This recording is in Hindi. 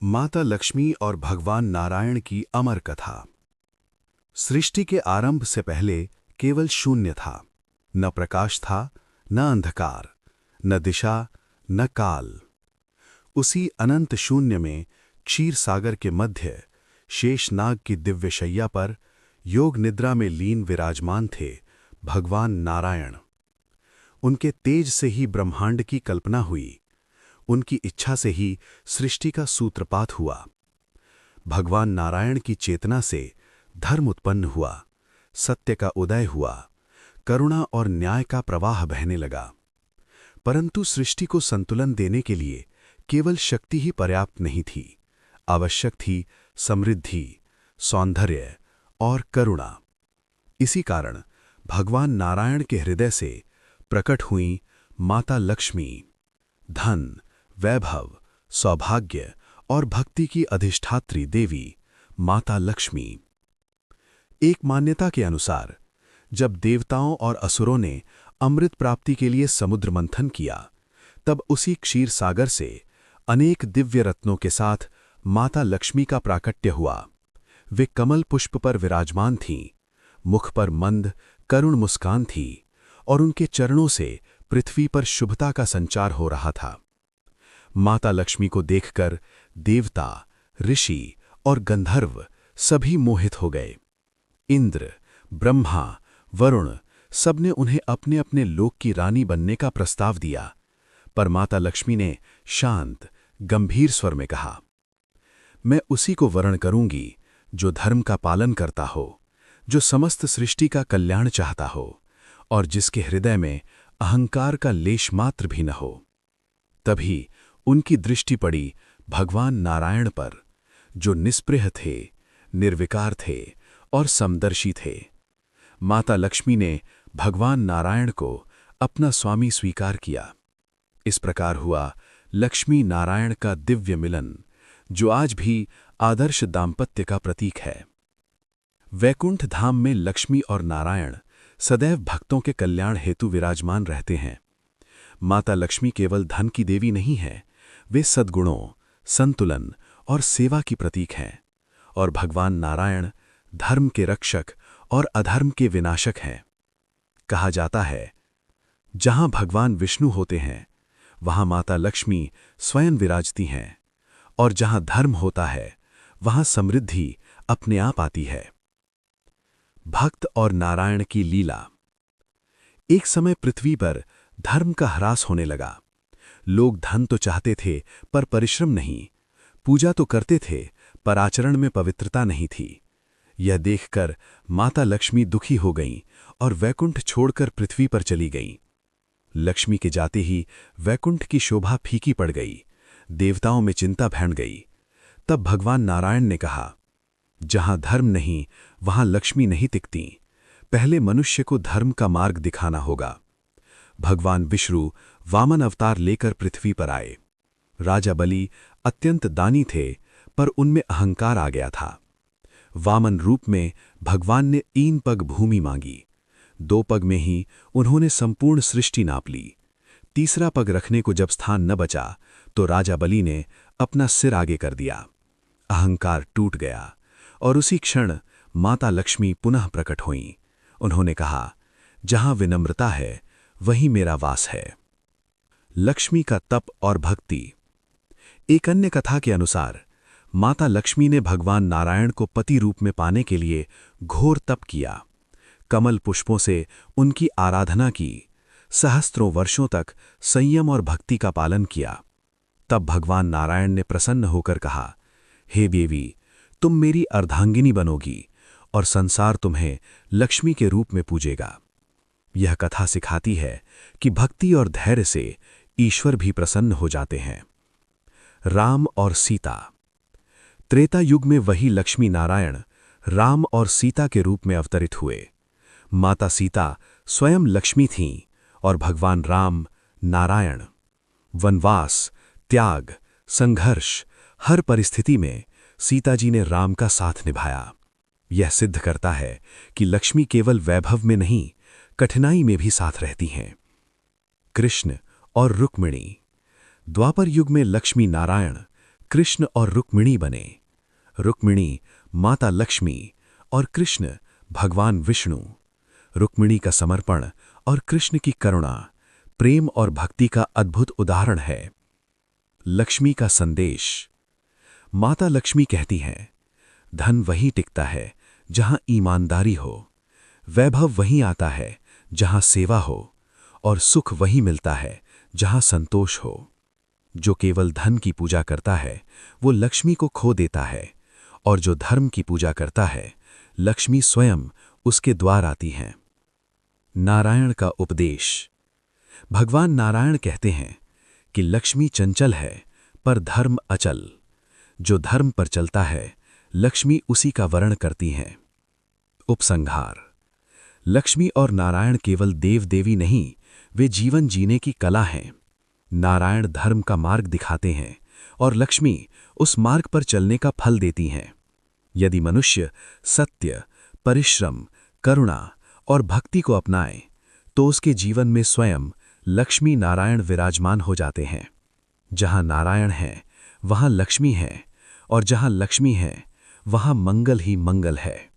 माता लक्ष्मी और भगवान नारायण की अमर कथा। सृष्टि के आरंभ से पहले केवल शून्य था। न प्रकाश था, न अंधकार, न दिशा, न काल। उसी अनंत शून्य में क्षीर सागर के मध्य शेषनाग की दिव्य शैया पर योग निद्रा में लीन विराजमान थे भगवान नारायण। उनके तेज से ही ब्रह्मांड की कल्पना हुई, उनकी इच्छा से ही सृष्टि का सूत्रपात हुआ। भगवान नारायण की चेतना से धर्म उत्पन्न हुआ, सत्य का उदय हुआ, करुणा और न्याय का प्रवाह बहने लगा। परंतु सृष्टि को संतुलन देने के लिए केवल शक्ति ही पर्याप्त नहीं थी, आवश्यक थी समृद्धि, सौंदर्य और करुणा। इसी कारण भगवान नारायण के हृदय से प्रकट हुई माता लक्ष्मी, धन, वैभव, सौभाग्य और भक्ति की अधिष्ठात्री देवी माता लक्ष्मी। एक मान्यता के अनुसार जब देवताओं और असुरों ने अमृत प्राप्ति के लिए समुद्र मंथन किया, तब उसी क्षीर सागर से अनेक दिव्य रत्नों के साथ माता लक्ष्मी का प्राकट्य हुआ। वे कमल पुष्प पर विराजमान थीं, मुख पर मंद करुण मुस्कान थी और उनके चरणों से पृथ्वी पर शुभता का संचार हो रहा था। माता लक्ष्मी को देखकर देवता, ऋषि और गंधर्व सभी मोहित हो गए। इंद्र, ब्रह्मा, वरुण सबने उन्हें अपने अपने लोक की रानी बनने का प्रस्ताव दिया, पर माता लक्ष्मी ने शांत, गंभीर स्वर में कहा, मैं उसी को वरण करूंगी जो धर्म का पालन करता हो, जो समस्त सृष्टि का कल्याण चाहता हो और जिसके हृदय में अहंकार का लेश मात्र भी न हो। तभी उनकी दृष्टि पड़ी भगवान नारायण पर, जो निस्पृह थे, निर्विकार थे और समदर्शी थे। माता लक्ष्मी ने भगवान नारायण को अपना स्वामी स्वीकार किया। इस प्रकार हुआ लक्ष्मी नारायण का दिव्य मिलन, जो आज भी आदर्श दाम्पत्य का प्रतीक है। वैकुंठ धाम में लक्ष्मी और नारायण सदैव भक्तों के कल्याण हेतु विराजमान रहते हैं। माता लक्ष्मी केवल धन की देवी नहीं है, वे सद्गुणों, संतुलन और सेवा की प्रतीक हैं, और भगवान नारायण धर्म के रक्षक और अधर्म के विनाशक हैं। कहा जाता है, जहां भगवान विष्णु होते हैं, वहां माता लक्ष्मी स्वयं विराजती हैं, और जहां धर्म होता है, वहां समृद्धि अपने आप आती है। भक्त और नारायण की लीला। एक समय पृथ्वी पर धर्म का ह्रास होने लगा। लोग धन तो चाहते थे पर परिश्रम नहीं, पूजा तो करते थे पर आचरण में पवित्रता नहीं थी। यह देखकर माता लक्ष्मी दुखी हो गईं और वैकुंठ छोड़कर पृथ्वी पर चली गईं। लक्ष्मी के जाते ही वैकुंठ की शोभा फीकी पड़ गई, देवताओं में चिंता भैंट गई। तब भगवान नारायण ने कहा, जहां धर्म नहीं वहां लक्ष्मी नहीं टिकती, पहले मनुष्य को धर्म का मार्ग दिखाना होगा। भगवान विष्णु वामन अवतार लेकर पृथ्वी पर आए। राजा बलि अत्यंत दानी थे, पर उनमें अहंकार आ गया था। वामन रूप में भगवान ने 3 पग भूमि मांगी। 2 पग में ही उन्होंने संपूर्ण सृष्टि नाप ली। तीसरा पग रखने को जब स्थान न बचा, तो राजा बलि ने अपना सिर आगे कर दिया। अहंकार टूट गया और उसी क्षण माता लक्ष्मी पुनः प्रकट हुईं। उन्होंने कहा, जहां विनम्रता है वहीं मेरा वास है। लक्ष्मी का तप और भक्ति। एक अन्य कथा के अनुसार माता लक्ष्मी ने भगवान नारायण को पति रूप में पाने के लिए घोर तप किया। कमल पुष्पों से उनकी आराधना की, सहस्त्रों वर्षों तक संयम और भक्ति का पालन किया। तब भगवान नारायण ने प्रसन्न होकर कहा, हे देवी, तुम मेरी अर्धांगिनी बनोगी और संसार तुम्हें लक्ष्मी के रूप में पूजेगा। यह कथा सिखाती है कि भक्ति और धैर्य से ईश्वर भी प्रसन्न हो जाते हैं। राम और सीता। त्रेता युग में वही लक्ष्मी नारायण राम और सीता के रूप में अवतरित हुए। माता सीता स्वयं लक्ष्मी थीं और भगवान राम नारायण। वनवास, त्याग, संघर्ष, हर परिस्थिति में सीता जी ने राम का साथ निभाया। यह सिद्ध करता है कि लक्ष्मी केवल वैभव में नहीं, कठिनाई में भी साथ रहती हैं। कृष्ण और रुक्मिणी। द्वापर युग में लक्ष्मी नारायण कृष्ण और रुक्मिणी बने। रुक्मिणी माता लक्ष्मी और कृष्ण भगवान विष्णु। रुक्मिणी का समर्पण और कृष्ण की करुणा, प्रेम और भक्ति का अद्भुत उदाहरण है। लक्ष्मी का संदेश। माता लक्ष्मी कहती हैं, धन वहीं टिकता है जहां ईमानदारी हो, वैभव वहीं आता है जहां सेवा हो, और सुख वहीं मिलता है जहां संतोष हो। जो केवल धन की पूजा करता है वो लक्ष्मी को खो देता है, और जो धर्म की पूजा करता है लक्ष्मी स्वयं उसके द्वार आती हैं। नारायण का उपदेश। भगवान नारायण कहते हैं कि लक्ष्मी चंचल है पर धर्म अचल। जो धर्म पर चलता है लक्ष्मी उसी का वर्ण करती हैं। उपसंहार। लक्ष्मी और नारायण केवल देव देवी नहीं, वे जीवन जीने की कला हैं। नारायण धर्म का मार्ग दिखाते हैं और लक्ष्मी उस मार्ग पर चलने का फल देती हैं। यदि मनुष्य सत्य, परिश्रम, करुणा और भक्ति को अपनाए तो उसके जीवन में स्वयं लक्ष्मी नारायण विराजमान हो जाते हैं। जहां नारायण है वहां लक्ष्मी है, और जहां लक्ष्मी है वहां मंगल ही मंगल है।